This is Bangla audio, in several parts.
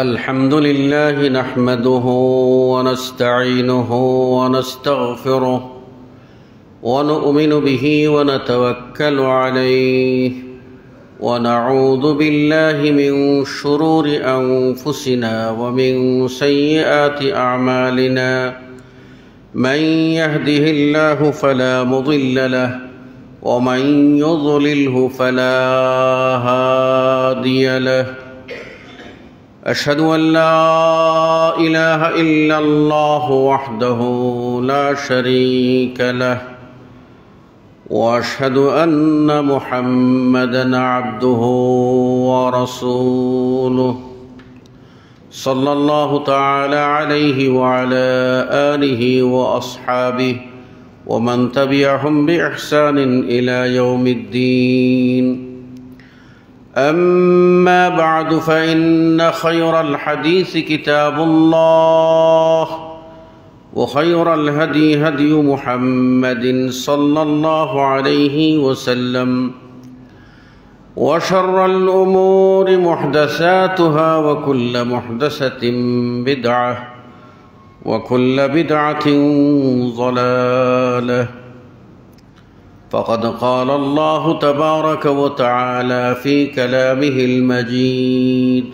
الحمد لله نحمده ونستعينه ونستغفره ونؤمن به ونتوكل عليه ونعوذ بالله من شرور أنفسنا ومن سيئات أعمالنا من يهده الله فلا مضل له ومن يضلله فلا هادي له أشهد أن لا إله إلا الله وحده لا شريك له وأشهد أن محمدًا عبده ورسوله صلى الله تعالى عليه وعلى آله وأصحابه ومن تبعهم بإحسان إلى يوم الدين أما بعد فإن خير الحديث كتاب الله وخير الهدي هدي محمد صلى الله عليه وسلم وشر الأمور محدثاتها وكل محدثة بدعة وكل بدعة ضلالة فقد قال الله تبارك وتعالى في كلامه المجيد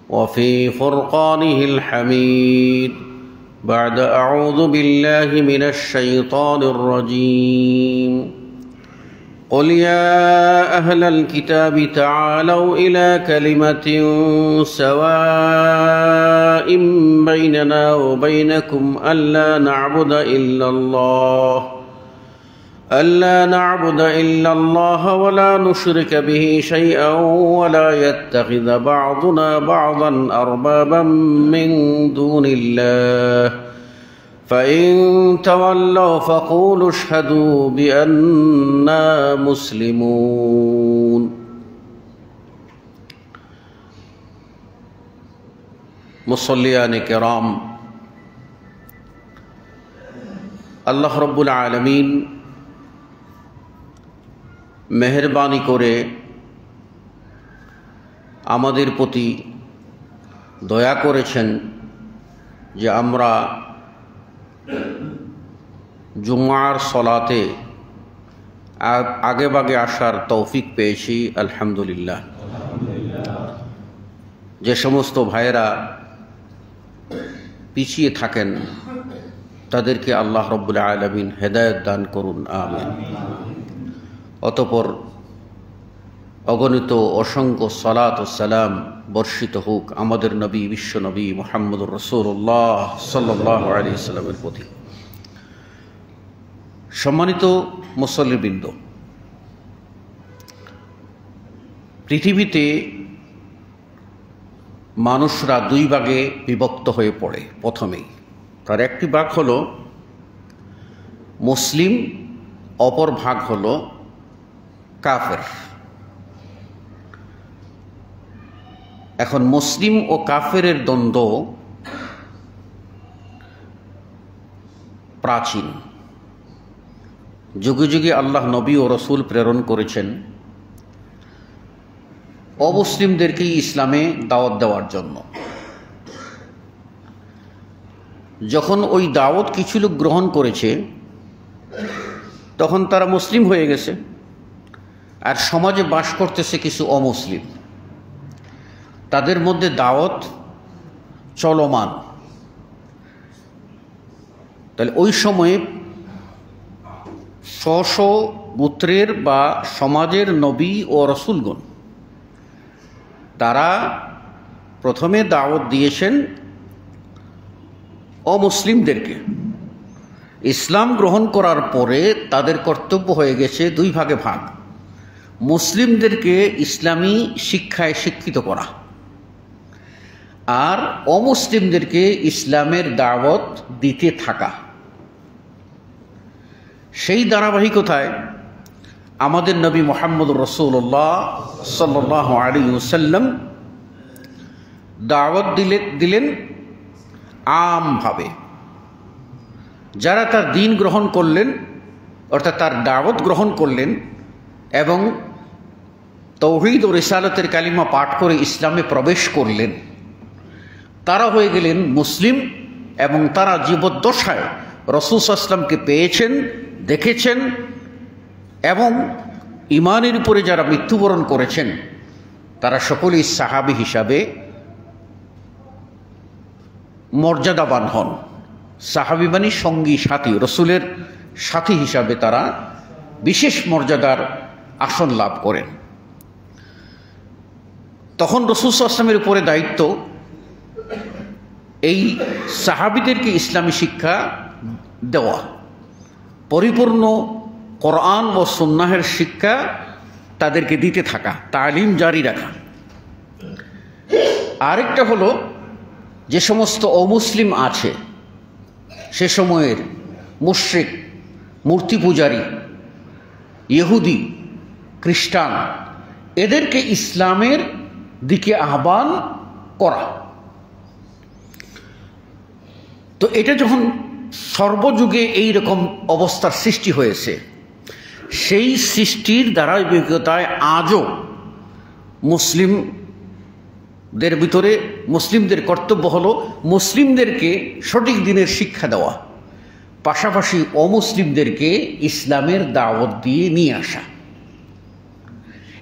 وفي فرقانه الحميد بعد أعوذ بالله من الشيطان الرجيم قل يا أهل الكتاب تعالوا إلى كلمة سواء بيننا وبينكم ألا نعبد إلا الله ولا نشرك به شيئا ولا يتخذ بعضنا بعضا أربابا من دون الله فإن تولوا فقولوا اشهدوا بأننا مسلمون মুসল্লিয়ান কিরাম, আল্লাহ রব্বুল আলামিন মেহেরবানি করে আমাদের প্রতি দয়া করেছেন যে আমরা জুমার সলাতে আগে বাগে আসার তৌফিক পেয়েছি। আলহামদুলিল্লাহ। যে সমস্ত ভাইয়েরা পিছিয়ে থাকেন তাদেরকে আল্লাহ রব্বুল আলামিন হেদায়েত দান করুন, আমিন। অতঃপর অগণিত অসংখ্য সালাত ও সালাম বর্ষিত হোক আমাদের নবী, বিশ্ব নবী মুহাম্মদুর রাসূলুল্লাহ সাল্লাল্লাহু আলাইহি ওয়াসাল্লামের প্রতি। সম্মানিত মুসল্লিবৃন্দ, পৃথিবীতে মানুষরা দুই ভাগে বিভক্ত হয়ে পড়ে। প্রথমেই তার একটি ভাগ হলো মুসলিম, অপর ভাগ হলো কাফের। এখন মুসলিম ও কাফেরের দ্বন্দ্ব প্রাচীন। যুগে যুগে আল্লাহ নবী ও রসুল প্রেরণ করেছেন অমুসলিমদেরকেই ইসলামে দাওয়াত দেওয়ার জন্য। যখন ওই দাওয়াত কিছু লোক গ্রহণ করেছে তখন তারা মুসলিম হয়ে গেছে, আর সমাজে বাস করতেছে কিছু অমুসলিম। তাদের মধ্যে দাওয়াত চলমান। তাহলে ওই সময়ে স্ব গোত্রের বা সমাজের নবী ও রসুলগণ তারা প্রথমে দাওয়াত দিয়েছেন অমুসলিমদেরকে। ইসলাম গ্রহণ করার পরে তাদের কর্তব্য হয়ে গেছে দুই ভাগে ভাগ। মুসলিমদেরকে ইসলামী শিক্ষায় শিক্ষিত করা, আর অমুসলিমদেরকে ইসলামের দাওয়াত দিতে থাকা। সেই ধারাবাহিকতায় আমাদের নবী মুহাম্মদুর রাসূলুল্লাহ সাল্লাল্লাহু আলাইহি ওয়াসাল্লাম দাওয়াত দিলেন আমভাবে। যারা তার দ্বীন গ্রহণ করলেন, অর্থাৎ তার দাওয়াত গ্রহণ করলেন এবং তৌহিদ ও রিসালাতের কালিমা পাঠ করে ইসলামে প্রবেশ করলেন, তারা হয়ে গেলেন মুসলিম এবং তারা জীবদ্দশায় রাসূল সাল্লাল্লাহু আলাইহি ওয়াসাল্লামকে পেয়েছেন, দেখেছেন এবং ঈমানের উপরে যারা মৃত্যুবরণ করেছেন তারা সকলেই সাহাবী হিসাবে মর্যাদাবান হন। সাহাবী মানে সঙ্গী সাথী, রসুলের সাথী হিসাবে তারা বিশেষ মর্যাদার আসন লাভ করেন। তখন রাসূল সাল্লাল্লাহু আলাইহি ওয়াসাল্লামের উপরে দায়িত্ব এই সাহাবীদেরকে ইসলামী শিক্ষা দেওয়া, পরিপূর্ণ কোরআন ও সুন্নাহের শিক্ষা তাদেরকে দিতে থাকা, তালিম জারি রাখা। আরেকটা হলো যে সমস্ত অমুসলিম আছে সে সময়ের মুশরিক, মূর্তি পূজারী, ইহুদি, খ্রিস্টান, এদেরকে ইসলামের দিকে আহ্বান করা। তো এটা যখন সর্বযুগে এই রকম অবস্থার সৃষ্টি হয়েছে, সেই সৃষ্টির ধারাবাহিকতায় আজও মুসলিমদের ভিতরে মুসলিমদের কর্তব্য হলো মুসলিমদেরকে সঠিক দিনের শিক্ষা দেওয়া, পাশাপাশি অমুসলিমদেরকে ইসলামের দাওয়াত দিয়ে নিয়ে আসা।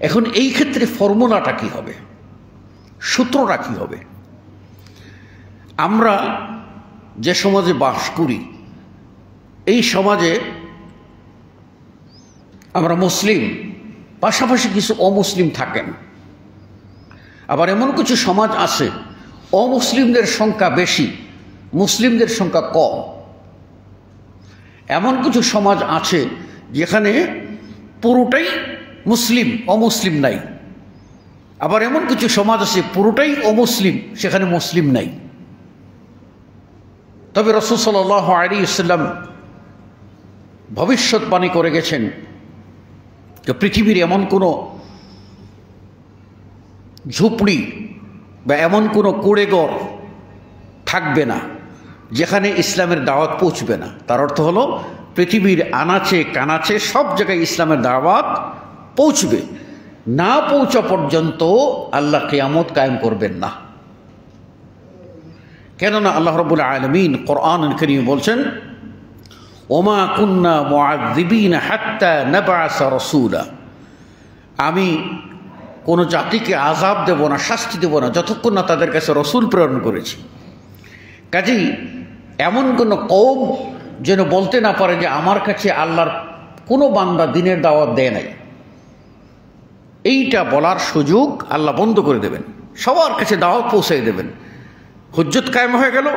এখন এই ক্ষেত্রে ফর্মুলাটা কী হবে, সূত্রটা কী হবে? আমরা যে সমাজে বাস করি এই সমাজে আমরা মুসলিম, পাশাপাশি কিছু অমুসলিম থাকেন। আবার এমন কিছু সমাজ আছে অমুসলিমদের সংখ্যা বেশি, মুসলিমদের সংখ্যা কম। এমন কিছু সমাজ আছে যেখানে পুরোটাই মুসলিম, অমুসলিম নাই। আবার এমন কিছু সমাজ আছে পুরোটাই অমুসলিম, সেখানে মুসলিম নাই। তবে রাসূল সাল্লাল্লাহু আলাইহি ওয়াসাল্লাম ভবিষ্যৎবাণী করে গেছেন যে পৃথিবীর এমন কোনো ঝুপড়ি বা এমন কোনো কুড়েঘর থাকবে না যেখানে ইসলামের দাওয়াত পৌঁছবে না। তার অর্থ হলো পৃথিবীর আনাচে কানাচে সব জায়গায় ইসলামের দাওয়াত পৌঁছবে, না পৌঁছা পর্যন্ত আল্লাহ কিয়ামত কায়েম করবেন না। কেননা আল্লাহ রাব্বুল আলামিন কোরআনুল কারীমে বলছেন, ওমা কুন্না মুআযযিবিনা হাত্তা নাবআসা রাসূলা, আমি কোনো জাতিকে আযাব দেব না, শাস্তি দেব না যতক্ষণ না তাদের কাছে রসুল প্রেরণ করেছি। কাজেই এমন কোনো কওম যেন বলতে না পারে যে আমার কাছে আল্লাহর কোনো বান্দা দিনের দাওয়াত দেয় নাই, এইটা বলার সুযোগ আল্লাহ বন্ধ করে দেবেন, সবার কাছে দাওয়াত পৌঁছে দেবেন। হুজ্জত কায়েম হয়ে গেল,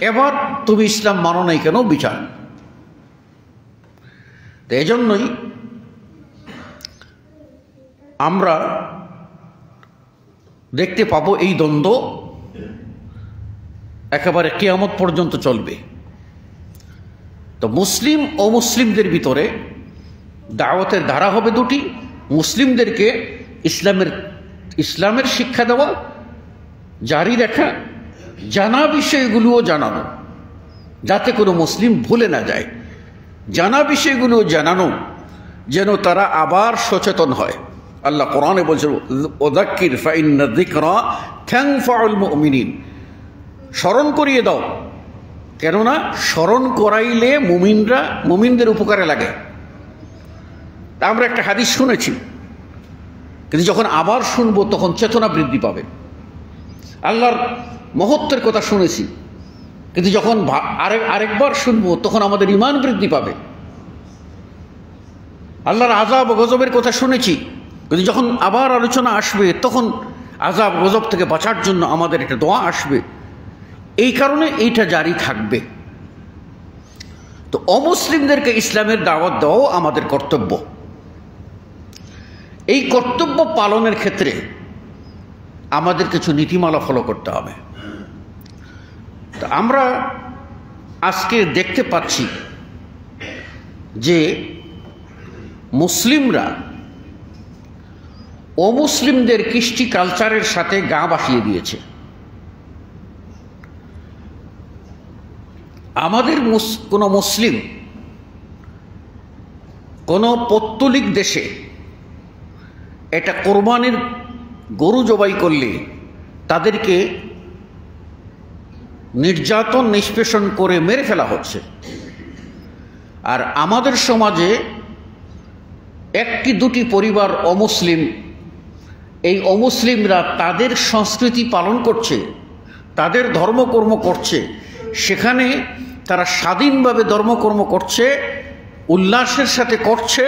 এবার তুমি ইসলাম মানো নাই কেন বিচার। তো এজন্যই আমরা দেখতে পাবো এই দ্বন্দ্ব একেবারে কিয়ামত পর্যন্ত চলবে। তো মুসলিম ও মুসলিমদের ভিতরে দাওয়াতের ধারা হবে দুটি, মুসলিমদেরকে ইসলামের শিক্ষা দেওয়া, জারি রাখা, জানা বিষয়গুলোও জানানো যাতে কোনো মুসলিম ভুলে না যায়, জানা বিষয়গুলো জানানো যেন তারা আবার সচেতন হয়। আল্লাহ কোরআনে বলছেন, ওযাক্কির ফাইন্না যিকরা তানফাউল মুমিনিন, স্মরণ করিয়ে দাও, কেননা স্মরণ করাইলে মুমিনদের উপকারে লাগে। তা আমরা একটা হাদিস শুনেছি, কিন্তু যখন আবার শুনবো তখন চেতনা বৃদ্ধি পাবে। আল্লাহর মহত্বের কথা শুনেছি, কিন্তু যখন আরেকবার শুনবো তখন আমাদের ঈমান বৃদ্ধি পাবে। আল্লাহর আযাব ও গজবের কথা শুনেছি, কিন্তু যখন আবার আলোচনা আসবে তখন আযাব গজব থেকে বাঁচার জন্য আমাদের একটা দোয়া আসবে। এই কারণে এইটা জারি থাকবে। তো অমুসলিমদেরকে ইসলামের দাওয়াত দেওয়াও আমাদের কর্তব্য। এই কর্তব্য পালনের ক্ষেত্রে আমাদের কিছু নীতিমালা ফলো করতে হবে। তো আমরা আজকে দেখতে পাচ্ছি যে মুসলিমরা অমুসলিমদের কৃষ্টি কালচারের সাথে গা ভাসিয়ে দিয়েছে। আমাদের কোনো মুসলিম কোনো পৌত্তলিক দেশে এটা কোরবানির গরু জবাই করলে তাদেরকে নির্যাতন নিষ্পেষণ করে মেরে ফেলা হচ্ছে। আর আমাদের সমাজে একটি দুটি পরিবার অমুসলিম, এই অমুসলিমরা তাদের সংস্কৃতি পালন করছে, তাদের ধর্মকর্ম করছে, সেখানে তারা স্বাধীনভাবে ধর্মকর্ম করছে, উল্লাসের সাথে করছে,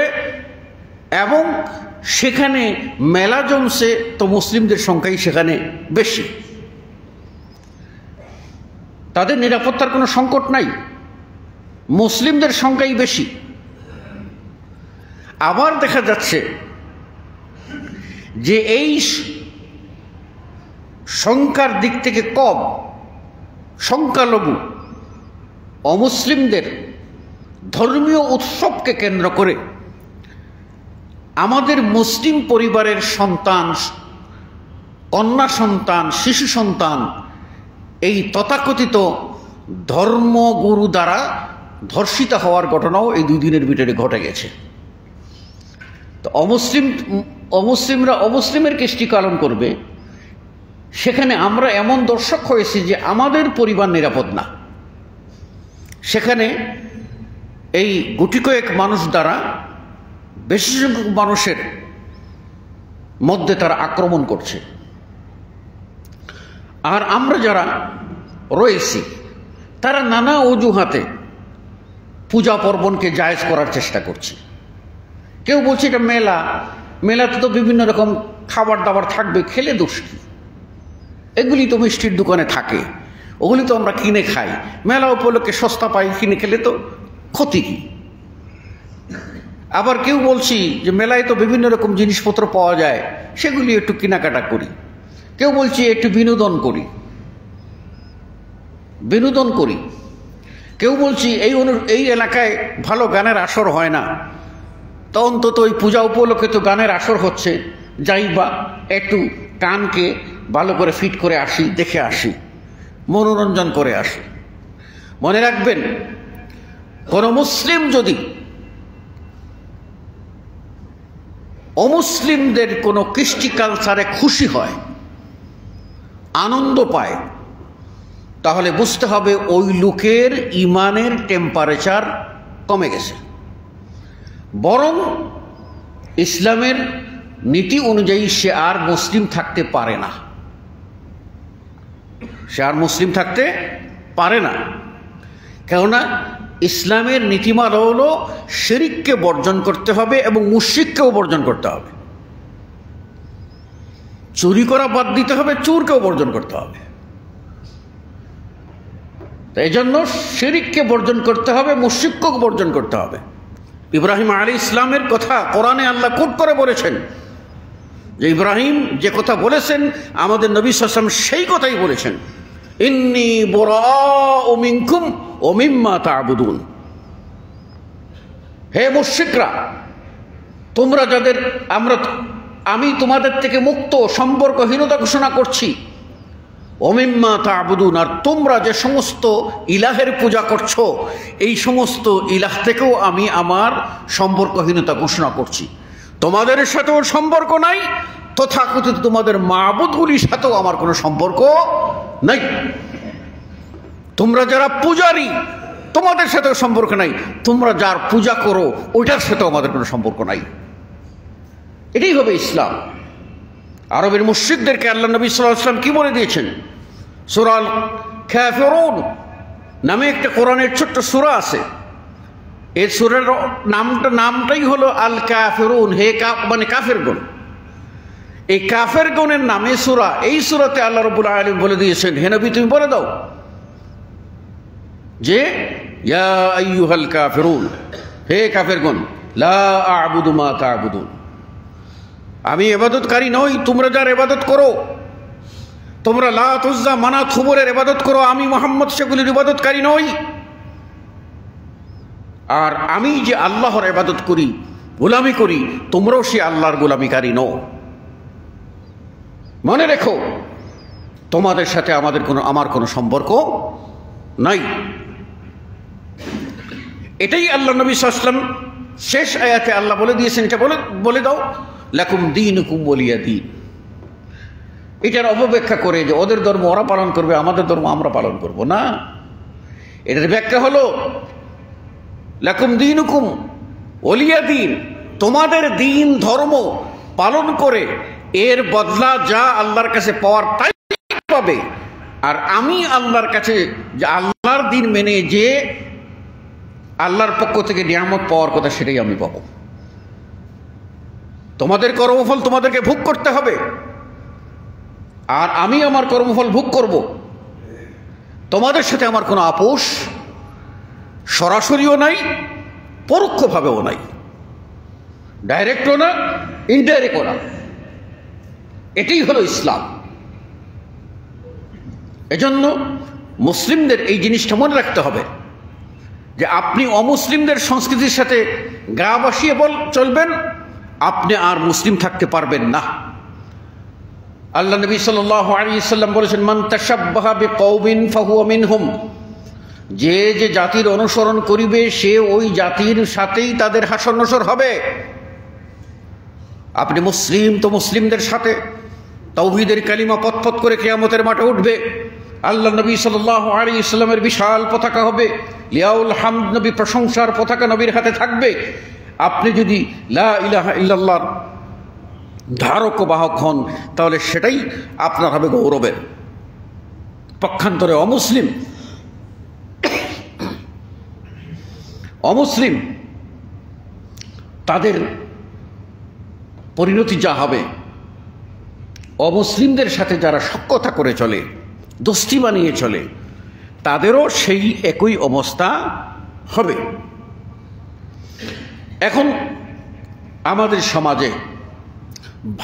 এবং সেখানে মেলা জমছে, তো মুসলিমদের সংখ্যাই সেখানে বেশি। তাদের নিরাপত্তার কোনো সংকট নাই, মুসলিমদের সংখ্যাই বেশি। আবার দেখা যাচ্ছে যে এই সংখ্যার দিক থেকে কম, সংখ্যালঘু অমুসলিমদের ধর্মীয় উৎসবকে কেন্দ্র করে আমাদের মুসলিম পরিবারের সন্তান, কন্যা সন্তান, শিশু সন্তান এই তথাকথিত ধর্মগুরু দ্বারা ধর্ষিত হওয়ার ঘটনাও এই 2 দিনের ভিতরে ঘটে গেছে। তো অমুসলিমরা অমুসলিমের কৃষ্টি পালন করবে, সেখানে আমরা এমন দর্শক হয়েছি যে আমাদের পরিবার নিরাপদ না। সেখানে এই গুটি কয়েক মানুষ দ্বারা বেশি সংখ্যক মানুষের মধ্যে তারা আক্রমণ করছে। আর আমরা যারা রয়েছি তারা নানা অজুহাতে পূজা পার্বণকে জায়েজ করার চেষ্টা করছি। কেউ বলছে এটা মেলা, মেলাতে তো বিভিন্ন রকম খাবার দাবার থাকবে, খেলে দোষ কি? এগুলি তো মিষ্টির দোকানে থাকে, ওগুলি তো আমরা কিনে খাই, মেলা উপলক্ষে সস্তা পাই, কিনে খেলে তো ক্ষতি কি? আবার কেউ বলছি যে মেলায় তো বিভিন্ন রকম জিনিসপত্র পাওয়া যায়, সেগুলি একটু কেনাকাটা করি। কেউ বলছি একটু বিনোদন করি। কেউ বলছি এই এলাকায় ভালো গানের আসর হয় না, তো অন্তত ওই পূজা উপলক্ষে তো গানের আসর হচ্ছে, যাই বা একটু কানকে ভালো করে ফিট করে আসি, দেখে আসি, মনোরঞ্জন করে আসি। মনে রাখবেন, কোন মুসলিম যদি অমুসলিমদের কোনো কৃষ্টি কালচারে খুশি হয়, আনন্দ পায়, তাহলে বুঝতে হবে ওই লোকের ইমানের টেম্পারেচার কমে গেছে। বরং ইসলামের নীতি অনুযায়ী সে আর মুসলিম থাকতে পারে না, কেননা ইসলামের নীতিমালা হলো শিরককে বর্জন করতে হবে এবং মুশরিককেও বর্জন করতে হবে। চুরি করা বাদ দিতে হবে, চোরকেও বর্জন করতে হবে। এই জন্য শিরককে বর্জন করতে হবে, মুশরিককেও বর্জন করতে হবে। ইব্রাহিম আলাইহিস সালামের কথা কোরআনে আল্লাহ কোট করে বলেছেন যে ইব্রাহিম যে কথা বলেছেন, আমাদের নবী সাল্লাল্লাহু আলাইহি ওয়াসাল্লাম সেই কথাই বলেছেন, ইন্নী বুরাউ মিনকুম ওয়া মিম্মা তা'বুদুন। হে মুশরিকরা, তোমরা যাদের আমি তোমাদের থেকে মুক্ত, সম্পর্কহীনতা ঘোষণা করছি। ওয়া মিম্মা তা'বুদুন, আর তোমরা যে সমস্ত ইলাহের পূজা করছো, এই সমস্ত ইলাহ থেকেও আমি আমার সম্পর্কহীনতা ঘোষণা করছি। তোমাদের সাথেও সম্পর্ক নাই, তথাকথিত তোমাদের মাবুদগুলির সাথেও আমার কোনো সম্পর্ক নাই। তোমরা যারা পূজারী, তোমাদের সাথেও সম্পর্ক নাই। তোমরা যার পূজা করো, ওইটার সাথেও আমাদের কোনো সম্পর্ক নাই। এটাই হবে ইসলাম। আরবের মুশরিকদেরকে আল্লাহ নবী সাল্লাল্লাহু আলাইহি ওয়াসাল্লাম কি বলে দিয়েছেন? সূরা আল কাফিরুন নামে একটা কোরআনের ছোট্ট সূরা আছে। এই সূরার নামটাই হলো আল কাফিরুন, মানে কাফেরগণ। এই কাফেরগণের নামে সূরা। এই সূরাতে আল্লাহ রাব্বুল আলামিন বলে দিয়েছেন, হে নবী তুমি বলে দাও যে ইয়া আইয়ুহাল কাফিরুন, হে কাফেরগণ, লা আ'বুদু মা তা'বুদুন, আমি ইবাদতকারী নই তোমরা যার ইবাদত করো। তোমরা লাত, উজ্জা, মানাত, হুবলের ইবাদত করো, আমি মুহাম্মদ সেগুলির ইবাদতকারী নই। আর আমি যে আল্লাহর ইবাদত করি, গোলামি করি, তোমরাও সে আল্লাহর গোলামিকারী নও। মনে রেখো, তোমাদের সাথে আমার কোনো সম্পর্ক নাই। এটাই আল্লাহ নবী সাল্লাল্লাহু আলাইহি ওয়াসাল্লাম শেষ আয়াতে আল্লাহ বলে দিয়েছেন, এটা বলে দাও লাকুম দীনুকুম ওয়ালিয়া দীন। এটার অপব্যাখ্যা করে যে ওদের ধর্ম ওরা পালন করবে, আমাদের ধর্ম আমরা পালন করব না। এটার ব্যাখ্যা হলো লাকুম দীনুকুম ওলিয়া দিন, তোমাদের দিন ধর্ম পালন করে এর বদলা যা আল্লাহর কাছে পাওয়ার তাই পাবে, আর আমি আল্লাহর কাছে যে আল্লাহর দিন মেনে যে আল্লাহর পক্ষ থেকে নিয়ামত পাওয়ার কথা সেটাই আমি পাবো। তোমাদের কর্মফল তোমাদেরকে ভোগ করতে হবে, আর আমি আমার কর্মফল ভোগ করব। তোমাদের সাথে আমার কোনো আপোষ সরাসরিও নাই, পরোক্ষভাবেও নাই, ডাইরেক্টও না, ইনডাইরেক্টও না। এটাই হলো ইসলাম। এজন্য মুসলিমদের এই জিনিসটা মনে রাখতে হবে যে আপনি অমুসলিমদের সংস্কৃতির সাথে গা বসিয়ে চলবেন, আপনি আর মুসলিম থাকতে পারবেন না। আল্লাহ নবী সাল্লাল্লাহু আলাইহি ওয়াসাল্লাম বলেছেন, মান তাশাব্বাহা বিকওমিন ফাহুয়া মিনহুম, যে যে জাতির অনুসরণ করিবে সে ওই জাতির সাথেই তাদের হাসর নসর হবে। আপনি মুসলিম তো মুসলিমদের সাথে তাওহীদের কালিমা পথ করে কিয়ামতের মাঠে উঠবে। আল্লাহ নবী সাল্লাল্লাহু আলাইহি ওয়াসাল্লামের বিশাল পতাকা হবে, লিয়াউল হামদ, নবী প্রশংসার পতাকা নবীর হাতে থাকবে। আপনি যদি লা ইলাহা ইল্লাল্লাহর ধারক ও বাহক হন, তাহলে সেটাই আপনার হবে গৌরবের। পক্ষান্তরে অমুসলিম তাদের পরিণতি যা হবে, অমুসলিমদের সাথে যারা সখ্যতা করে চলে, দোস্তি বানিয়ে চলে, তাদেরও সেই একই অবস্থা হবে। এখন আমাদের সমাজে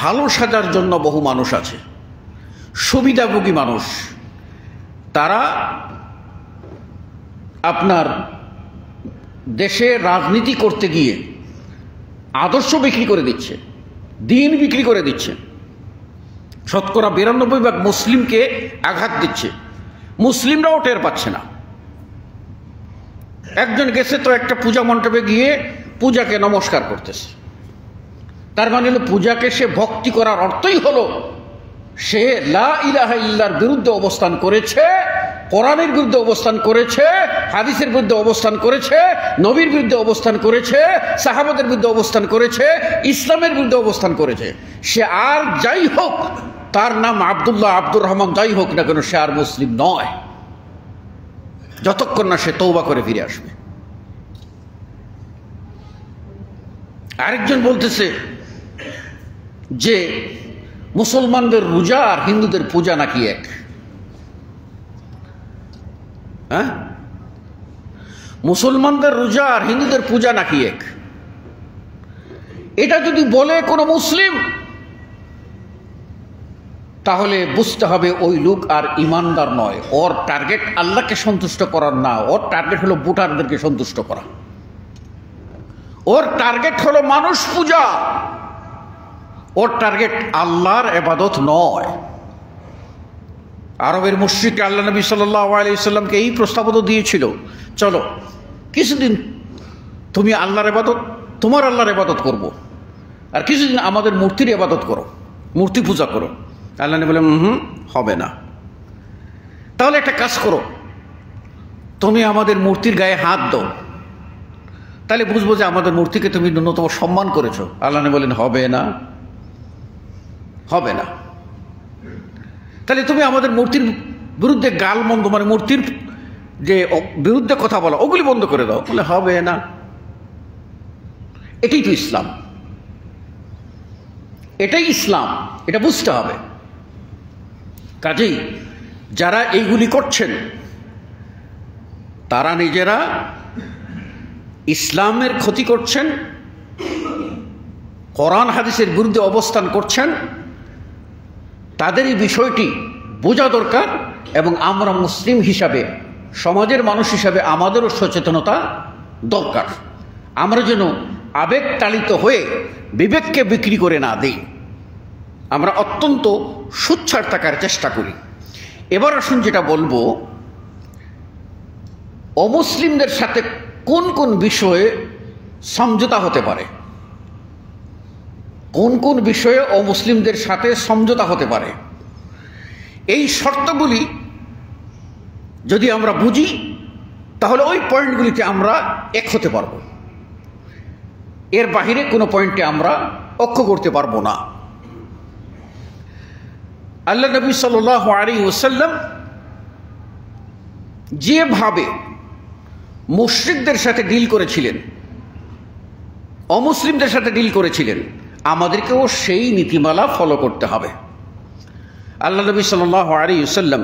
ভালো সাজার জন্য বহু মানুষ আছে, সুবিধাভোগী মানুষ, তারা আপনার দেশে রাজনীতি করতে গিয়ে আদর্শ বিক্রি করে দিচ্ছে, দিন বিক্রি করে দিচ্ছে, শতকরা 92% মুসলিমকে আঘাত দিচ্ছে, মুসলিমরাও টের পাচ্ছে না। একজন গেছে তো একটা পূজা মণ্ডপে গিয়ে পূজাকে নমস্কার করতেছে, তার মানে হলো পূজাকে সে ভক্তি করার অর্থই হলো সে লা ইলাহা ইল্লাল্লাহর বিরুদ্ধে অবস্থান করেছে, কোরআনের বিরুদ্ধে অবস্থান করেছে, হাদিসের বিরুদ্ধে অবস্থান করেছে, নবীর বিরুদ্ধে অবস্থান করেছে, সাহাবাদের বিরুদ্ধে অবস্থান করেছে, ইসলামের বিরুদ্ধে অবস্থান করেছে। সে আর যাই হোক, তার নাম আব্দুল্লাহ, আব্দুর রহমান যাই হোক না কেন, সে আর মুসলিম নয়, যতক্ষণ না সে তওবা করে ফিরে আসবে। আরেকজন বলতেছে যে মুসলমানদের রোজা আর হিন্দুদের পূজা নাকি এক। হ্যাঁ, মুসলমানদের রোজা আর হিন্দুদের পূজা নাকি এক। এটা যদি বলে কোনো মুসলিম, তাহলে বুঝতে হবে ওই লোক আর ইমানদার নয়। ওর টার্গেট আল্লাহকে সন্তুষ্ট করার না, ওর টার্গেট হলো ভোটারদেরকে সন্তুষ্ট করা, ওর টার্গেট হলো মানুষ পূজা, ওর টার্গেট আল্লাহর ইবাদত নয়। আরবের মুশরিক আল্লাহ নবী সাল্লাল্লাহু আলাইহি ওয়াসাল্লামকে এই প্রস্তাবও দিয়েছিল, চলো কিছুদিন তুমি আল্লাহর ইবাদত, তোমার আল্লাহর ইবাদত করব, আর কিছুদিন আমাদের মূর্তির ইবাদত করো, মূর্তি পূজা করো। আল্লাহ নবী বললেন হবে না। তাহলে একটা কাজ করো, তুমি আমাদের মূর্তির গায়ে হাত দাও, তাহলে বুঝবো যে আমাদের মূর্তিকে তুমি ন্যূনতম সম্মান করেছো। আল্লাহ নবী বলেন হবে না, হবে না। তাহলে তুমি আমাদের মূর্তির বিরুদ্ধে গালমন্দ, মানে মূর্তির যে বিরুদ্ধে কথা বলা, ওগুলি বন্ধ করে দাও। বলে হবে না। এটাই তো ইসলাম, এটাই ইসলাম, এটা বুঝতে হবে। কাজেই যারা এইগুলি করছেন তারা নিজেরা ইসলামের ক্ষতি করছেন, কোরআন হাদিসের বিরুদ্ধে অবস্থান করছেন। তাদের এই বিষয়টি বোঝা দরকার, এবং আমরা মুসলিম হিসাবে, সমাজের মানুষ হিসাবে আমাদেরও সচেতনতা দরকার। আমরা যেন আবেগ তাড়িত হয়ে বিবেককে বিক্রি করে না দিই, আমরা অত্যন্ত সোচ্চার থাকার চেষ্টা করি। এবার আসুন যেটা বলবো, অমুসলিমদের সাথে কোন কোন বিষয়ে সমঝোতা হতে পারে, কোন কোন বিষয়ে অমুসলিমদের সাথে সমঝোতা হতে পারে। এই শর্তগুলি যদি আমরা বুঝি তাহলে ওই পয়েন্টগুলিতে আমরা এক হতে পারবো, এর বাহিরে কোনো পয়েন্টে আমরা ঐক্য করতে পারবো না। আল্লাহ নবী সাল্লাল্লাহু আলাইহি ওয়াসাল্লাম যেভাবে মুশরিকদের সাথে ডিল করেছিলেন, অমুসলিমদের সাথে ডিল করেছিলেন, আমাদেরকেও সেই নীতিমালা ফলো করতে হবে। আল্লাহ নবী সাল্লাল্লাহু আলাইহি ওয়াসাল্লাম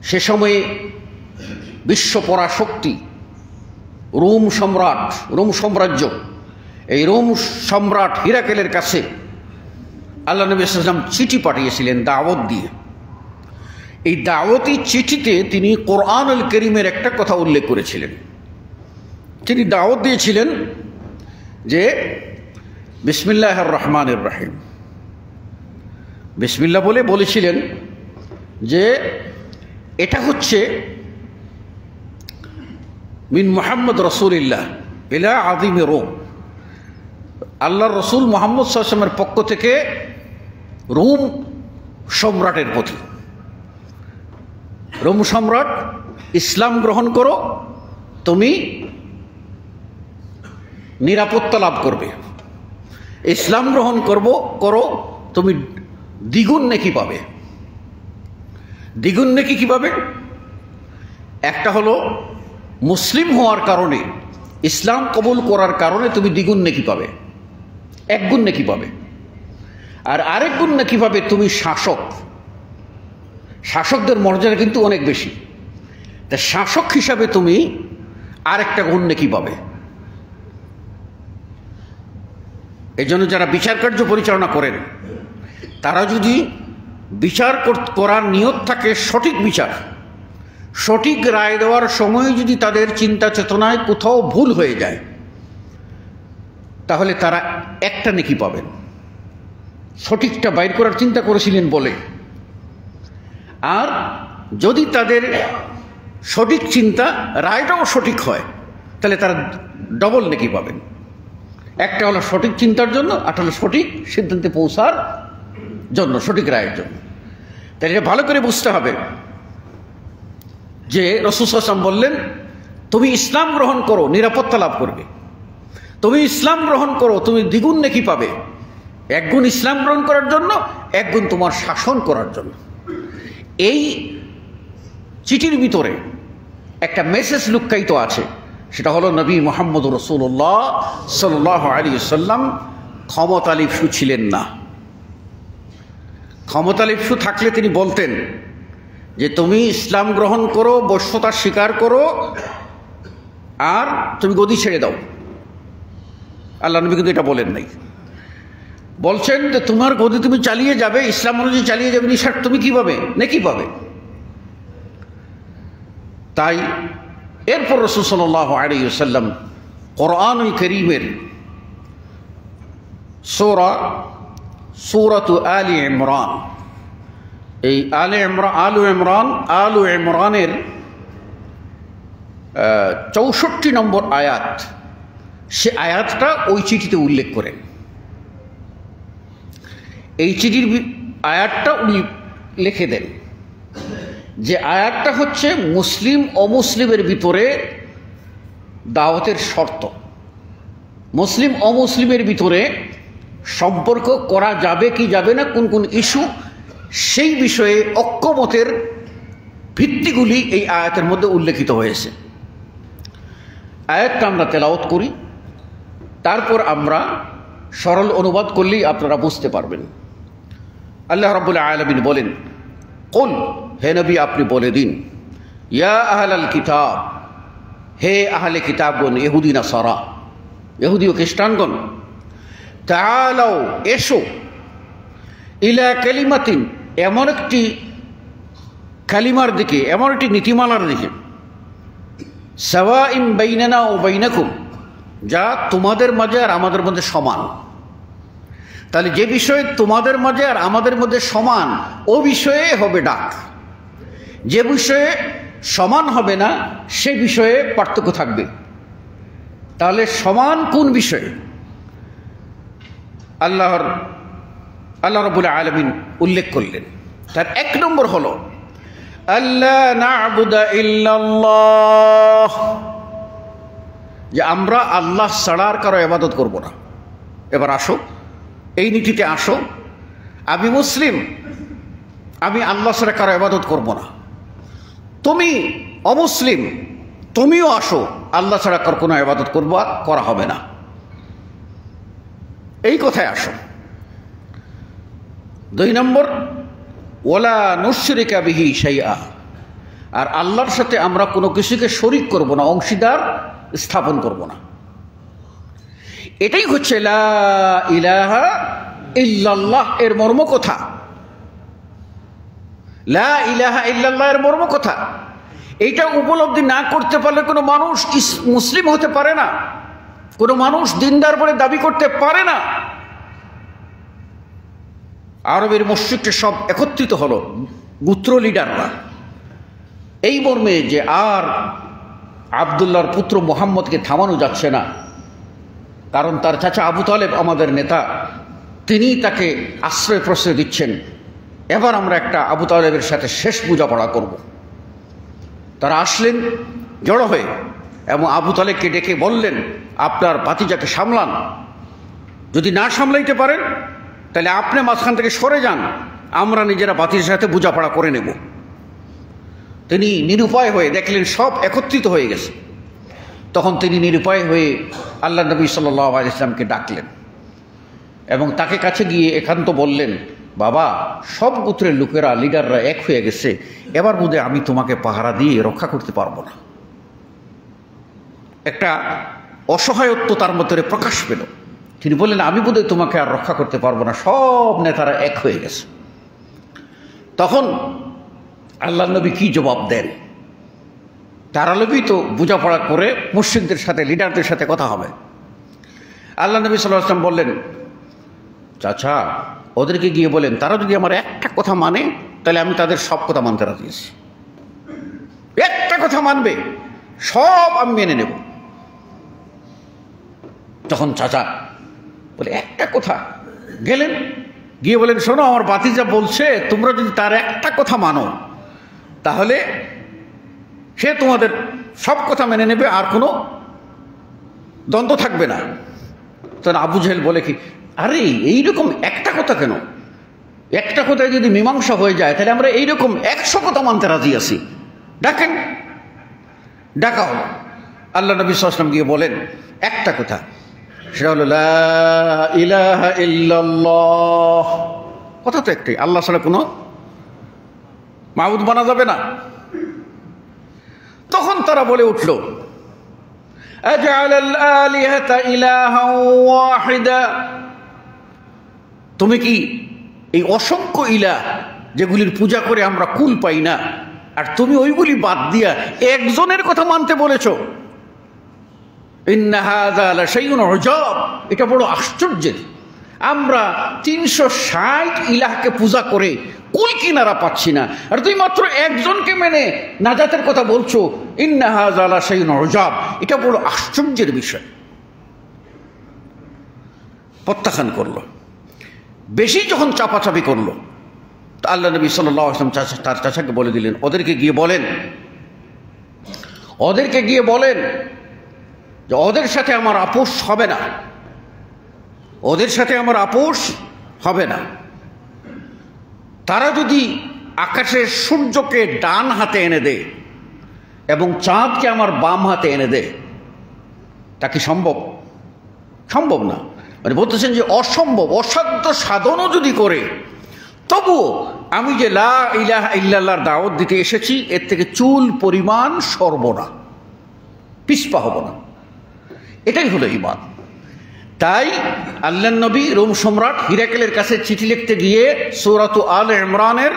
সে সময়ে বিশ্ব পরাশক্তি রোম সাম্রাজ্য, এই রোম সম্রাট হিরাকেলের কাছে আল্লাহ নবী সাল্লাল্লাহু আলাইহি ওয়াসাল্লাম চিঠি পাঠিয়েছিলেন দাওয়াত দিয়ে। এই দাওয়াতি চিঠিতে তিনি কোরআনুল কারীমের একটা কথা উল্লেখ করেছিলেন। তিনি দাওয়াত দিয়েছিলেন যে বিসমিল্লাহির রহমানির রহিম, বিসমিল্লাহ বলে বলেছিলেন যে এটা হচ্ছে মিন মুহাম্মদ রাসূলিল্লাহ ইলা আযীম রোম, আল্লাহর রসুল মুহাম্মদ সাল্লাল্লাহু আলাইহি ওয়াসাল্লামের পক্ষ থেকে রোম সম্রাটের প্রতি। রোম সম্রাট, ইসলাম গ্রহণ করো, তুমি নিরাপত্তা লাভ করবে। ইসলাম গ্রহণ করো, তুমি দ্বিগুণ নেকি পাবে। দ্বিগুণ নেকি কি পাবে? একটা হলো মুসলিম হওয়ার কারণে, ইসলাম কবুল করার কারণে তুমি দ্বিগুণ নেকি পাবে, এক গুণ নেকি পাবে। আর আরেক গুণ নেকি পাবে তুমি শাসক। শাসকদের মর্যাদা কিন্তু অনেক বেশি, তা শাসক হিসাবে তুমি আরেকটা গুণ নেকি পাবে। এই জন্য যারা বিচার কার্য পরিচালনা করেন, তারা যদি বিচার করার নিয়ত থাকে সঠিক বিচার, সঠিক রায় দেওয়ার সময় যদি তাদের চিন্তা চেতনায় কোথাও ভুল হয়ে যায়, তাহলে তারা একটা নেকি পাবেন, সঠিকটা বাইর করার চিন্তা করেছিলেন বলে। আর যদি তাদের সঠিক চিন্তা, রায়টাও সঠিক হয়, তাহলে তারা ডবল নেকি পাবেন। একটা হলো সঠিক চিন্তার জন্য, আর হলো সঠিক সিদ্ধান্তে পৌঁছার জন্য, সঠিক রায়ের জন্য। তাই এটা ভালো করে বুঝতে হবে যে রাসূল সাল্লাল্লাহু আলাইহি ওয়াসাল্লাম বললেন তুমি ইসলাম গ্রহণ করো, নিরাপত্তা লাভ করবে। তুমি ইসলাম গ্রহণ করো, তুমি দ্বিগুণ নেকি পাবে। এক গুণ ইসলাম গ্রহণ করার জন্য, এক গুণ তোমার শাসন করার জন্য। এই চিঠির ভিতরে একটা মেসেজ লুক্কায়িত আছে, সেটা হলো নবী মুহাম্মদ রাসূলুল্লাহ সাল্লাল্লাহু আলাইহি ওয়াসাল্লাম ক্ষমতালিপ্সু ছিলেন না। ক্ষমতালিপ্সু থাকলে তিনি বলতেন যে তুমি ইসলাম গ্রহণ করো, বশ্যতা স্বীকার করো, আর তুমি গদি ছেড়ে দাও। আল্লাহ নবী কিন্তু এটা বলেন নাই। বলছেন যে তোমার গদি তুমি চালিয়ে যাবে, ইসলাম অনুযায়ী চালিয়ে যাবে, নিঃস্বার্থ তুমি কি পাবে? নেকি পাবে। তাই এরপর রাসূল সাল্লাল্লাহু আলাইহি ওয়াসাল্লাম কোরআনুল কারীমের সূরাতু আলি ইমরান, এই আলু ইমরানের 64 নম্বর আয়াত, সে আয়াতটা ওই চিঠিতে উল্লেখ করেন। এই চিঠির আয়াতটা উনি লিখে দেন, যে আয়াতটা হচ্ছে মুসলিম অমুসলিমের ভিতরে দাওয়াতের শর্ত। মুসলিম অমুসলিমের ভিতরে সম্পর্ক করা যাবে কি যাবে না, কোন কোন ইস্যু, সেই বিষয়ে ঐক্যমতের ভিত্তিগুলি এই আয়াতের মধ্যে উল্লেখিত হয়েছে। আয়াতটা আমরা তেলাওয়াত করি, তারপর আমরা সরল অনুবাদ করলেই আপনারা বুঝতে পারবেন। আল্লাহ রাব্বুল আলামিন বলেন, কুল, হে নবী আপনি বলে দিন, ইয়া আহলাল কিতাব, হে আহলে কিতাবগণ, ইহুদি নাসারা, ইহুদি ও খ্রিস্টানগণ, তাআলাও, এসো, ইলা কালিমাতিন, এমন একটি কালিমার দিকে, এমন একটি নীতিমালার দিকে, সাওয়াইন বাইনানা ও বাইনাকুম, যা তোমাদের মাঝে আর আমাদের মধ্যে সমান। তাহলে যে বিষয়ে তোমাদের মাঝে আর আমাদের মধ্যে সমান, ও বিষয়ে হবে ডাক। যে বিষয়ে সমান হবে না, সে বিষয়ে পার্থক্য থাকবে। তাহলে সমান কোন বিষয়ে? আল্লাহ রাব্বুল আলামিন উল্লেখ করলেন তার এক নম্বর হলো আল্লা না'বুদা ইল্লাল্লাহ, যে আমরা আল্লাহ ছাড়া আর কারো ইবাদত করব না। এবার আসো, এই নীতিতে আসো, আমি মুসলিম, আমি আল্লাহ ছাড়া কারো ইবাদত করব না। তুমি অমুসলিম, তুমিও আসো, আল্লাহ ছাড়া কার কোনো ইবাদত করা হবে না, এই কথায় আসো। 2 নম্বর ওয়ালা নুশরিকা বিহি শাইআ, আর আল্লাহর সাথে আমরা কোনো কিছুকে শরীক করব না, অংশীদার স্থাপন করব না। এটাই হচ্ছে লা ইলাহা ইল্লাল্লাহ এর মর্ম কথা। লা ইলাহা ইল্লাল্লাহ এর মর্ম কথা, এইটা উপলব্ধি না করতে পারলে কোনো মানুষ মুসলিম হতে পারে না, কোনো মানুষ দিনদার বলে দাবি করতে পারে না। আরবের মুশরিকরা সব একত্রিত হলো, গোত্র লিডাররা, এই মর্মে যে আর আব্দুল্লাহর পুত্র মুহাম্মদকে থামানো যাচ্ছে না, কারণ তার চাচা আবু তালেব আমাদের নেতা, তিনি তাকে আশ্রয় প্রশ্রয় দিচ্ছেন। এবার আমরা একটা আবু তালেবের সাথে শেষ বোঝাপড়া করব। তারা আসলেন জড়ো হয়ে এবং আবু তালেবকে ডেকে বললেন, আপনার ভাতিজাকে সামলান, যদি না সামলাইতে পারেন তাহলে আপনি মাঝখান থেকে সরে যান, আমরা নিজেরা ভাতিজার সাথে বোঝাপড়া করে নেব। তিনি নিরুপায় হয়ে দেখলেন সব একত্রিত হয়ে গেছে, তখন তিনি নিরুপায় হয়ে আল্লাহ নবী সাল্লাল্লাহু আলাইহি ওয়াসাল্লামকে ডাকলেন এবং তাকে কাছে গিয়ে একান্ত বললেন, বাবা, সব গোত্রের লোকেরা, লিডাররা এক হয়ে গেছে, এবার বোধহয় আমি তোমাকে পাহারা দিয়ে রক্ষা করতে পারবো না। একটা অসহায়ত্ব তার মধ্যে প্রকাশ পেল। তিনি বললেন, আমি বোধহয় তোমাকে আর রক্ষা করতে পারবো না, সব নেতারা এক হয়ে গেছে। তখন আল্লাহ নবী কি জবাব দেন? তারা লোকই তো বোঝাপড়া করে মুশরিকদের সাথে, লিডারদের সাথে কথা হবে। আল্লাহ নবী সাল্লাল্লাহু আলাইহি ওয়াসাল্লাম বললেন, চাচা, ওদেরকে গিয়ে বলেন, তারা যদি আমার একটা কথা মানে তাহলে আমি তাদের সব কথা মানতে রাজি আছি। একটা কথা মানবে, সব আমি মেনে নেব। তখন চাচা বলে, একটা কথা? গেলেন, গিয়ে বলেন, শোনো, আমার ভাতিজা বলছে তোমরা যদি তার একটা কথা মানো তাহলে সে তোমাদের সব কথা মেনে নেবে, আর কোনো দ্বন্দ্ব থাকবে না। তখন আবু জেহেল বলে কি, আরে এইরকম একটা কথা কেন? একটা কথায় যদি মীমাংসা হয়ে যায় তাহলে আমরা এইরকম 100 কথা মানতে রাজি আছি, ডাকেন। ডাকা হলো। আল্লাহ নবী সাল্লাল্লাহু আলাইহি ওয়াসাল্লাম গিয়ে বলেন একটা কথা, সেটা হলো লা ইলাহা ইল্লাল্লাহ। কথা তো একটাই, আল্লাহ ছাড়া কোনো মাবুদ বানা যাবে না। তখন তারা বলে উঠল, আজআলাল আলিহাতা ইলাহান ওয়াহিদা, তুমি কি এই অসংখ্য ইলাহ যেগুলির পূজা করে আমরা কুল পাই না, আর তুমি ওইগুলি বাদ দিয়া একজনের কথা মানতে বলেছ? ইন্না হাযা লাশাইউন উজাব, এটা বড় আশ্চর্যের। আমরা 360 ইলাহকে পূজা করে কুল কিনারা পাচ্ছি না, আর তুই মাত্র একজনকে মেনে নাজাতের কথা বলছো। ইন্না হাযা লাশাইউন উজাব, এটা বড় আশ্চর্যের বিষয়। প্রত্যাখ্যান করলো। বেশি যখন চাপাচাপি করলো, তো আল্লাহ নবী সাল্লাল্লাহু আলাইহি ওয়াসাল্লাম তার চাচাকে বলে দিলেন, ওদেরকে গিয়ে বলেন যে ওদের সাথে আমার আপোষ হবে না, ওদের সাথে আমার আপোষ হবে না। তারা যদি আকাশের সূর্যকে ডান হাতে এনে দেয় এবং চাঁদকে আমার বাম হাতে এনে দেয়, তা কি সম্ভব? সম্ভব না। মানে বলতেছেন যে অসম্ভব, অসাধ্য সাধনও যদি করে, তবুও আমি যে লা ইলাহা ইল্লাল্লাহর দাওয়াত দিতে এসেছি, এর থেকে চুল পরিমাণ সরব না, পিছপা হব না। এটাই হলো ঈমান। তাই আল্লাহর নবী রোম সম্রাট হিরাকেলের কাছে চিঠি লিখতে গিয়ে সূরাতু আলে ইমরানের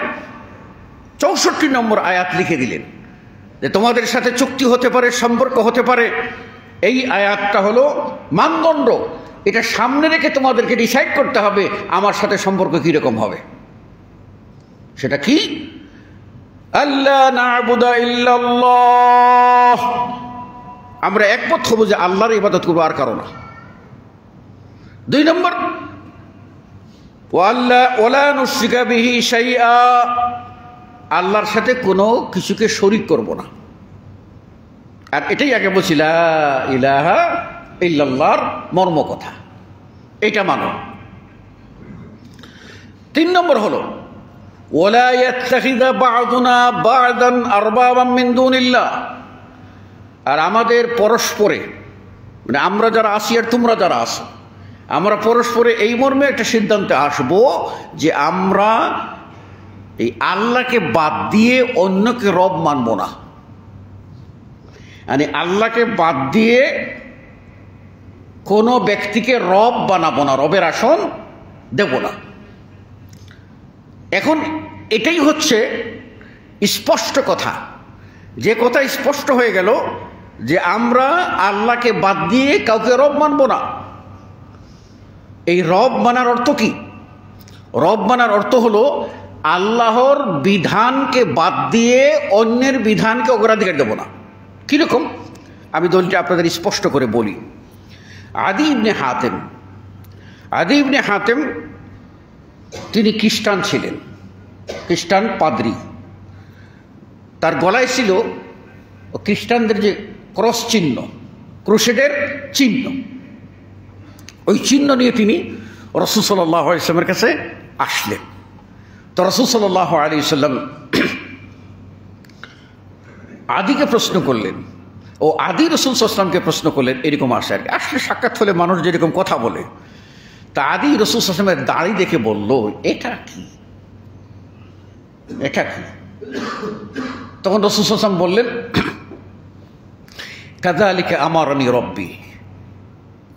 64 নম্বর আয়াত লিখে দিলেন যে তোমাদের সাথে চুক্তি হতে পারে, সম্পর্ক হতে পারে। এই আয়াতটা হলো মানদণ্ড, এটা সামনে রেখে তোমাদেরকে ডিসাইড করতে হবে আমার সাথে সম্পর্ক কীরকম হবে। সেটা কি? আল্লা না'বুদা ইল্লাল্লাহ, আমরা একমত হব যে আল্লাহর ইবাদত করবো, আর কারো না। 2 নম্বর, ওয়ালা নুশরিকা বিহি শাইআ, আল্লাহর সাথে কোনো কিছুকে শরীক করব না। আর এটাই আগে বলছি লা ইলাহা ইল্লাল্লাহর মর্ম কথা, এটা মানো। 3 নম্বর হলো ওয়ালা ইয়াত্তাখিযা বা'দুনা বা'দান আরবাবাম মিন দুনিল্লাহ, আর আমাদের পরস্পরে, মানে আমরা যারা আছি আর তোমরা যারা আছো, আমরা পরস্পরে এই মর্মে একটা সিদ্ধান্তে আসব যে আমরা এই আল্লাহকে বাদ দিয়ে অন্যকে রব মানব না। মানে আল্লাহকে বাদ দিয়ে কোনো ব্যক্তিকে রব বানাবো না, রবের আসন দেব না। এখন এটাই হচ্ছে স্পষ্ট কথা, যে কথা স্পষ্ট হয়ে গেল যে আমরা আল্লাহকে বাদ দিয়ে কাউকে রব মানব না। এই রব মানার অর্থ কি? রব মানার অর্থ হলো আল্লাহর বিধানকে বাদ দিয়ে অন্যের বিধানকে অগ্রাধিকার দেব না। কীরকম? আমি দলটা আপনাদের স্পষ্ট করে বলি। আদি ইবনে হাতেম তিনি খ্রিস্টান ছিলেন, খ্রিস্টান পাদ্রী। তার গলায় ছিল খ্রিস্টানদের যে ক্রস চিহ্ন, ক্রুসেডের চিহ্ন, ওই চিহ্ন নিয়ে তিনি রাসূল সাল্লাল্লাহু আলাইহি ওয়াসাল্লামের কাছে আসলেন। তো রাসূল সাল্লাল্লাহু আলাইহি ওয়াসাল্লাম আদিকে প্রশ্ন করলেন, ও আদি রাসূল সাল্লাল্লাহু আলাইহি ওয়াসাল্লামকে প্রশ্ন করলেন। এরকম আসে আর কি, আসলে সাক্ষাৎ হলে মানুষ যেরকম কথা বলে। তা আদি রাসূল সাল্লাল্লাহু আলাইহি ওয়াসাল্লামের দাড়ি দেখে বলল, এটা কি, এটা কি? তখন রাসূল সাল্লাল্লাহু আলাইহি ওয়াসাল্লাম বললেন, কাযালিকা আমারানি রব্বি,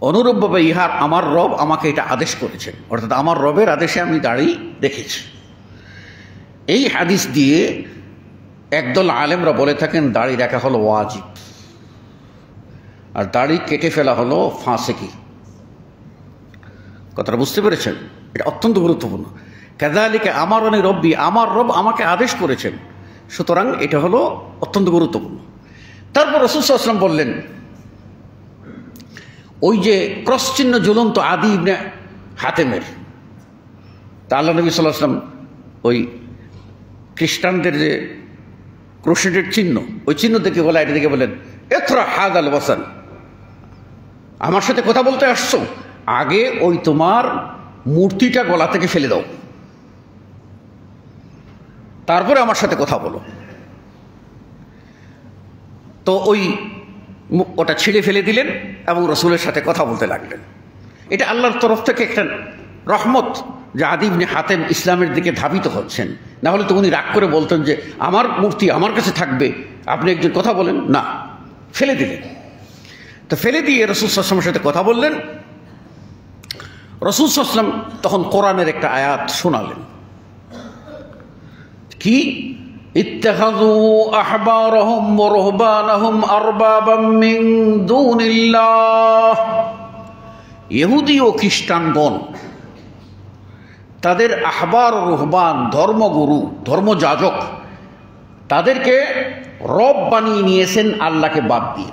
অনুরূপভাবে ইহার আমার রব আমাকে এটা আদেশ করেছেন, অর্থাৎ আমার রবের আদেশে আমি দাড়ি রেখেছি। এই হাদিস দিয়ে একদল আলেমরা বলে থাকেন দাড়ি রাখা হলো ওয়াজিব, আর দাড়ি কেটে ফেলা হলো ফাসেকি। কথাটা বুঝতে পেরেছেন? এটা অত্যন্ত গুরুত্বপূর্ণ। কাযালিকা আমারানি রব্বি, আমার রব আমাকে আদেশ করেছেন, সুতরাং এটা হলো অত্যন্ত গুরুত্বপূর্ণ। তারপর রাসূল সাল্লাল্লাহু আলাইহি ওয়াসাল্লাম বললেন, ওই যে ক্রস চিহ্ন ঝুলন্ত আদি ইবনে হাতেমের, তা আল্লাহ নবী সাল্লাল্লাহু আলাইহি ওয়াসাল্লাম ওই খ্রিস্টানদের যে ক্রুসেডের চিহ্ন, ওই চিহ্ন দেখে বলে, এটা দেখে বলেন, ইতরা হাদাল ওয়াসান, আমার সাথে কথা বলতে আসছো, আগে ওই তোমার মূর্তিটা গলা থেকে ফেলে দাও, তারপরে আমার সাথে কথা বলো। তো ওটা ছিঁড়ে ফেলে দিলেন এবং রসুলের সাথে কথা বলতে লাগলেন। এটা আল্লাহর তরফ থেকে একটা রহমত যে আদি ইবনে হাতেম ইসলামের দিকে ধাবিত হচ্ছেন। না হলে তো উনি রাগ করে বলতেন যে আমার মূর্তি আমার কাছে থাকবে, আপনি একজন কথা বলেন না, ফেলে দিলেন। তো ফেলে দিয়ে রাসূল সাল্লাল্লাহু আলাইহি ওয়াসাল্লামের সাথে কথা বললেন। রাসূল সাল্লাল্লাহু আলাইহি ওয়াসাল্লাম তখন কোরআনের একটা আয়াত শোনালেন, কি? ইত্তাখাযু আহবারহুম ওয়া রুহবানাহুম আরবাবাম মিন দুনিল্লাহ, ইহুদি ও খ্রিস্টানগণ তাদের আহবার ও রুহবান, ধর্মগুরু, ধর্মযাজক, তাদেরকে রব বানিয়ে নিয়েছেন আল্লাহকে বাদ দিয়ে।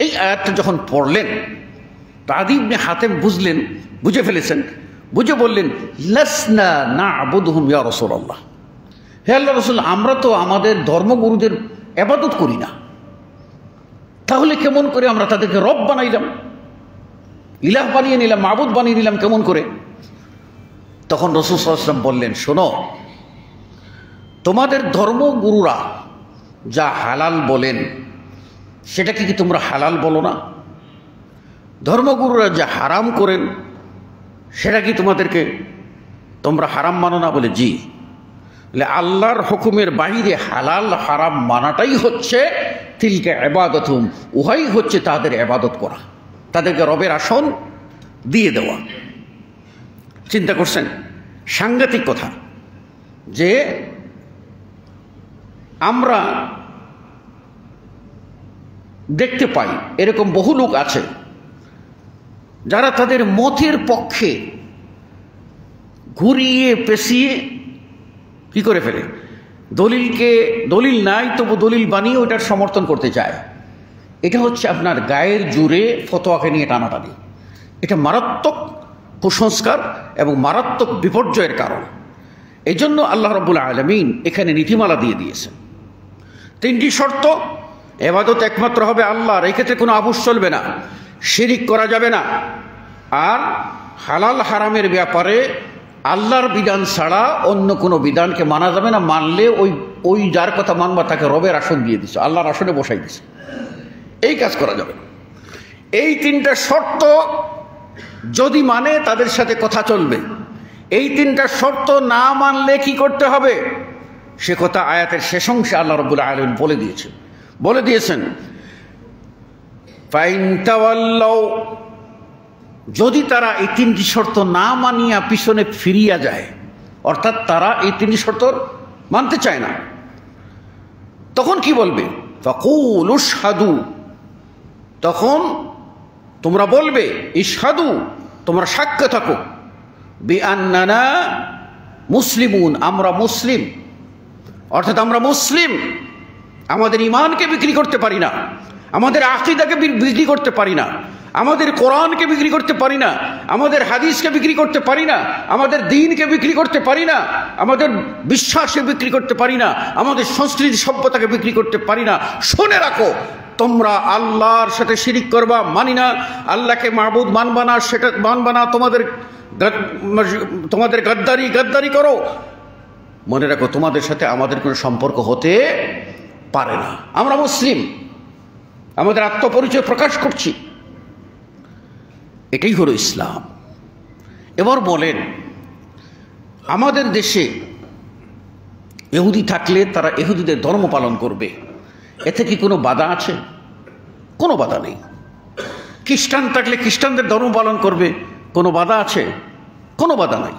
এই আয়াতটা যখন পড়লেন, আদি ইবনে হাতেম বুঝে ফেলেছেন, বুঝে বললেন, লাসনা না'বুদুহুম ইয়া রাসূলুল্লাহ, হে আল্লাহর রাসূল, আমরা তো আমাদের ধর্মগুরুদের ইবাদত করি না, তাহলে কেমন করে আমরা তাদেরকে রব বানাইলাম, ইলাহ বানিয়ে নিলাম, মাবুদ বানিয়ে নিলাম কেমন করে? তখন রাসূল সাল্লাল্লাহু আলাইহি ওয়াসাল্লাম বললেন, শোনো, তোমাদের ধর্মগুরুরা যা হালাল বলেন সেটা কি তোমরা হালাল বলো না? ধর্মগুরুরা যা হারাম করেন সেটা কি তোমরা হারাম মানো না? বলে জি। আল্লাহর হুকুমের বাইরে হালাল হারাম মানাটাই হচ্ছে তিলকা ইবাদাতুহুম, উহাই হচ্ছে তাদের ইবাদত করা, তাদেরকে রবের আসন দিয়ে দেওয়া। চিন্তা করছেন? সাংঘাতিক কথা যে আমরা দেখতে পাই এরকম বহু লোক আছে যারা তাদের মতের পক্ষে ঘুরিয়ে পেঁচিয়ে কি করে ফেলে, দলিল নাই তবু দলিল বানিয়ে ওটার সমর্থন করতে চায়। এটা হচ্ছে আপনার গায়ের জোরে ফতোয়াকে নিয়ে টানাটানি। এটা মারাত্মক কুসংস্কার এবং মারাত্মক বিপর্যয়ের কারণ। এই জন্য আল্লাহ রাব্বুল আলামিন এখানে নীতিমালা দিয়ে দিয়েছেন। 3টি শর্ত: ইবাদত একমাত্র হবে আল্লাহর, এই ক্ষেত্রে কোনো আপোষ চলবে না, শিরিক করা যাবে না, আর হালাল হারামের ব্যাপারে আল্লাহর বিধান ছাড়া অন্য কোনো বিধানকে মানা যাবে না। মানলে ওই যার কথা মানবা তাকে রবের আসন দিয়ে দিছে, আল্লাহর আসনে বসাই দিছে, এই কাজ করা যাবে না। এই 3টা শর্ত যদি মানে তাদের সাথে কথা চলবে। এই 3টা শর্ত না মানলে কি করতে হবে সে কথা আয়াতের শেষ অংশে আল্লাহ রাব্বুল আলামিন বলে দিয়েছেন ফাইন তাওয়াল্লাউ, যদি তারা এই 3টি শর্ত না মানিয়া পিছনে ফিরিয়া যায়, অর্থাৎ তারা এই 3টি শর্ত মানতে চায় না, তখন কি বলবে? ফাকুলু ইশহাদু, তখন তোমরা বলবে ইশহাদু, তোমরা সাক্ষ্য থাকো, বিআন্নানা মুসলিমুন, আমরা মুসলিম, অর্থাৎ আমরা মুসলিম। আমাদের ঈমানকে বিক্রি করতে পারি না, আমাদের আকীদাকে বিক্রি করতে পারি না, আমাদের কোরআনকে বিক্রি করতে পারি না, আমাদের হাদিসকে বিক্রি করতে পারি না, আমাদের দ্বীনকে বিক্রি করতে পারি না, আমাদের বিশ্বাসকে বিক্রি করতে পারি না, আমাদের সংস্কৃতি সভ্যতাকে বিক্রি করতে পারি না। শুনে রাখো, তোমরা আল্লাহর সাথে শিরিক করবা, মানি না। আল্লাহকে মাবুদ মানবা না, সেটা মানবা না। তোমাদের গাদ্দারি করো। মনে রাখো, তোমাদের সাথে আমাদের কোনো সম্পর্ক হতে পারে না। আমরা মুসলিম, আমাদের আত্মপরিচয় প্রকাশ করছি, এটাই হলো ইসলাম। এবার বলেন, আমাদের দেশে ইহুদি থাকলে তারা ইহুদিদের ধর্ম পালন করবে, এতে কি কোনো বাধা আছে? কোনো বাধা নেই। খ্রিস্টান থাকলে খ্রিস্টানদের ধর্ম পালন করবে, কোনো বাধা আছে? কোনো বাধা নাই।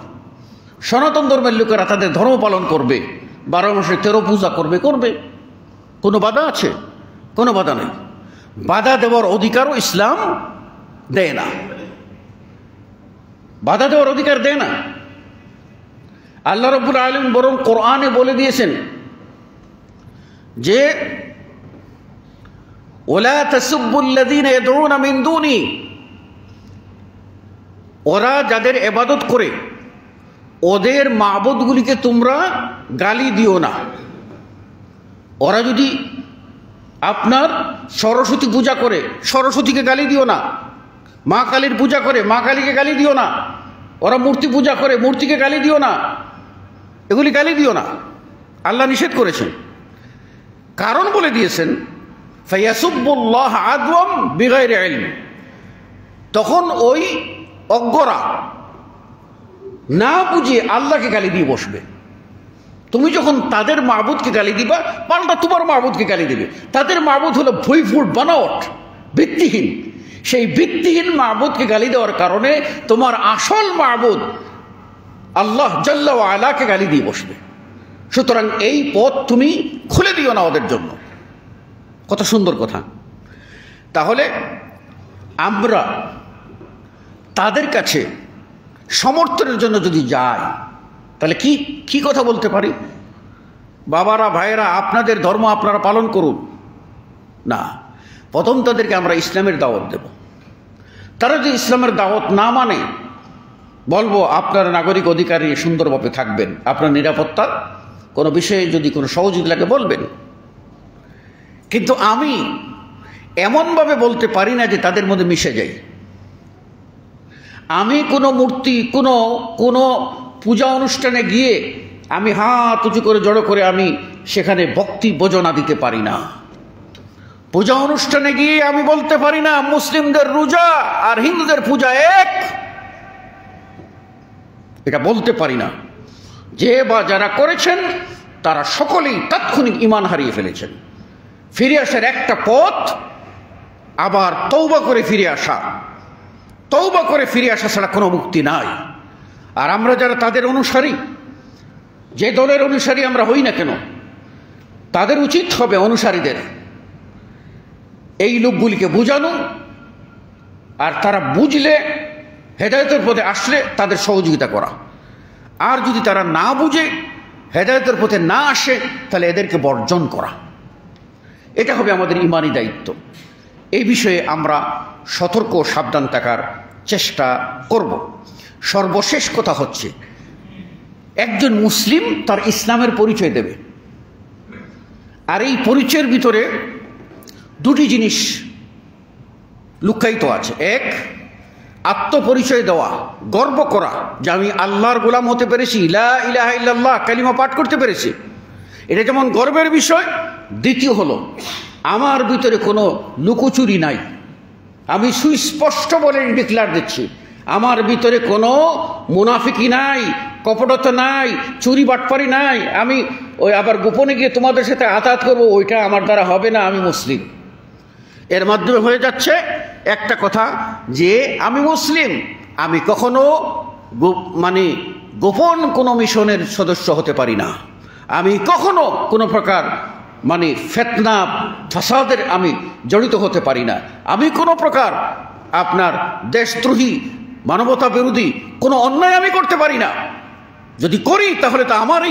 সনাতন ধর্মের লোকেরা তাদের ধর্ম পালন করবে, 12 মাসে 13 পূজা করবে, কোনো বাধা আছে? কোনো বাধা নেই। বাধা দেওয়ার অধিকারও ইসলাম দেয় না, বাধা দেওয়ার অধিকার দেয় না। আল্লাহ রাব্বুল আলামিন বরং কোরআনে বলে দিয়েছেন যে ওয়ালা তাসুব্বুল্লাযীনা ইয়াদউনা মিন দুনি, ওরা যাদের ইবাদত করে ওদের মাবুদগুলিকে তোমরা গালি দিও না। ওরা যদি আপনার সরস্বতী পূজা করে, সরস্বতীকে গালি দিও না। মা কালীর পূজা করে, মা কালীকে গালি দিও না। ওরা মূর্তি পূজা করে, মূর্তিকে গালি দিও না। এগুলি গালি দিও না, আল্লাহ নিষেধ করেছেন। কারণ বলে দিয়েছেন ফায়াসুব্বুল্লাহ আদওয়াম বিগাইরি ইলম, তখন ওই অজ্ঞরা না বুঝে আল্লাহকে গালি দিয়ে বসবে। তুমি যখন তাদের মাবুদকে গালি দিবা, পাল্টা তোমার মাবুদকে গালি দিবে। তাদের মাবুদ হলো ভুইফুট, বানাওয়াট, ভিত্তিহীন। সেই ভিত্তিহীন মাবুদকে গালি দেওয়ার কারণে তোমার আসল মাবুদ আল্লাহ জাল্লা ওয়া আলাকে গালি দিয়ে বসবে। সুতরাং এই পথ তুমি খুলে দিও না ওদের জন্য। কত সুন্দর কথা। তাহলে আমরা তাদের কাছে সমর্থনের জন্য যদি যাই, তাহলে কি কথা বলতে পারি? বাবারা, ভাইয়েরা, আপনাদের ধর্ম আপনারা পালন করুন না। প্রথম তাদেরকে আমরা ইসলামের দাওয়াত দেব। তারা যদি ইসলামের দাওয়াত না মানে, বলবো আপনার নাগরিক অধিকার নিয়ে সুন্দরভাবে থাকবেন, আপনার নিরাপত্তা কোনো বিষয়ে যদি কোনো সহযোগিতা লাগে বলবেন। কিন্তু আমি এমনভাবে বলতে পারি না যে তাদের মধ্যে মিশে যাই। আমি কোনো মূর্তি, কোনো পূজা অনুষ্ঠানে গিয়ে আমি হাত উঁচু করে জড়ো করে আমি সেখানে ভক্তি বোঝনা দিতে পারি না। পূজা অনুষ্ঠানে গিয়ে আমি বলতে পারি না মুসলিমদের রোজা আর হিন্দুদের পূজা এক, এটা বলতে পারি না। যে বা যারা করেছেন তারা সকলেই তাৎক্ষণিক ঈমান হারিয়ে ফেলেছেন। ফিরে আসার একটা পথ আবার তওবা করে ফিরে আসা, তওবা করে ফিরে আসা ছাড়া কোনো মুক্তি নাই। আর আমরা যারা তাদের অনুসারী, যে দলের অনুসারী আমরা হই না কেন, তাদের উচিত হবে অনুসারীদের এই লোকগুলিকে বোঝানো, আর তারা বুঝলে, হেদায়েতের পথে আসলে তাদের সহযোগিতা করা। আর যদি তারা না বুঝে, হেদায়েতের পথে না আসে, তাহলে এদেরকে বর্জন করা। এটা হবে আমাদের ঈমানি দায়িত্ব। এই বিষয়ে আমরা সতর্ক সাবধান থাকার চেষ্টা করব। সর্বশেষ কথা হচ্ছে, একজন মুসলিম তার ইসলামের পরিচয় দেবে, আর এই পরিচয়ের ভিতরে দুটি জিনিস লুকায়িত আছে। এক, আত্মপরিচয় দেওয়া, গর্ব করা যে আমি আল্লাহর গোলাম হতে পেরেছি, লা ইলাহা ইল্লাল্লাহ কালিমা পাঠ করতে পেরেছি, এটা যেমন গর্বের বিষয়। দ্বিতীয় হলো, আমার ভিতরে কোনো লুকোচুরি নাই, আমি সুস্পষ্ট বলে ডিক্লার দিচ্ছি, আমার ভিতরে কোনো মুনাফিকি নাই, কপটতা নাই, চুরি বাটপারি নাই, আমি ওই আবার গোপনে গিয়ে তোমাদের সাথে আতাত করবো, ওইটা আমার দ্বারা হবে না, আমি মুসলিম। এর মাধ্যমে হয়ে যাচ্ছে একটা কথা যে আমি মুসলিম, আমি কখনো গোপন কোনো মিশনের সদস্য হতে পারি না, আমি কখনো কোনো প্রকার ফিতনা ফাসাদের আমি জড়িত হতে পারি না, আমি কোনো প্রকার আপনার দেশদ্রোহী মানবতা বিরোধী কোনো অন্যায় আমি করতে পারি না। যদি করি তাহলে তো আমার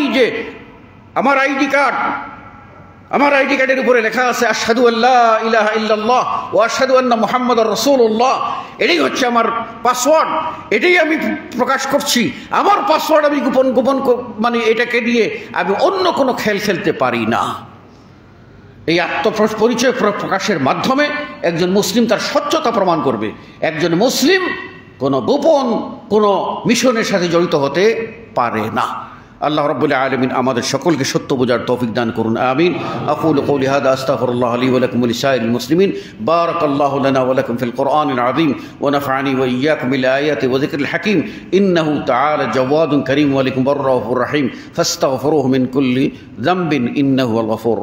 আমার আইডি কার্ডের উপরে লেখা আছে আশহাদু আল্লা ইলাহা ইল্লাল্লাহ ওয়া আশহাদু আন্না মুহাম্মাদার রাসূলুল্লাহ, এটাই হচ্ছে আমার পাসওয়ার্ড, এটাই আমি প্রকাশ করছি। আমার পাসওয়ার্ড আমি গোপন এটাকে দিয়ে আমি অন্য কোনো খেল খেলতে পারি না। এই আত্মপরিচয় প্রকাশের মাধ্যমে একজন মুসলিম তার স্বচ্ছতা প্রমাণ করবে। একজন মুসলিম কোনো গোপন কোনো মিশনের সাথে জড়িত হতে পারে না। আল্লাহ রাব্বুল আলামিন আমাদের সকলকে সত্য বোঝার তৌফিক দান করুন, আমিন। আকুলু কওলি হাযা আস্তাগফিরুল্লাহ লি ওয়া লাকুম ওয়া লিসাইরিল মুসলিমিন। বারাকাল্লাহু লানা ওয়া লাকুম ফিল কুরআনিল আযীম ওয়া নাফা'নি ওয়া ইয়্যাকুম বিল আয়াতি ওয়া যিকরিল হাকীম। ইন্নাহু তাআলা জাওয়াদুন কারীম ওয়া লাকুম বাররাউফুর রহিম ফাস্তাগফিরুহু মিন কুল্লি যামবিন ইন্নাহু হুয়াল গফুর।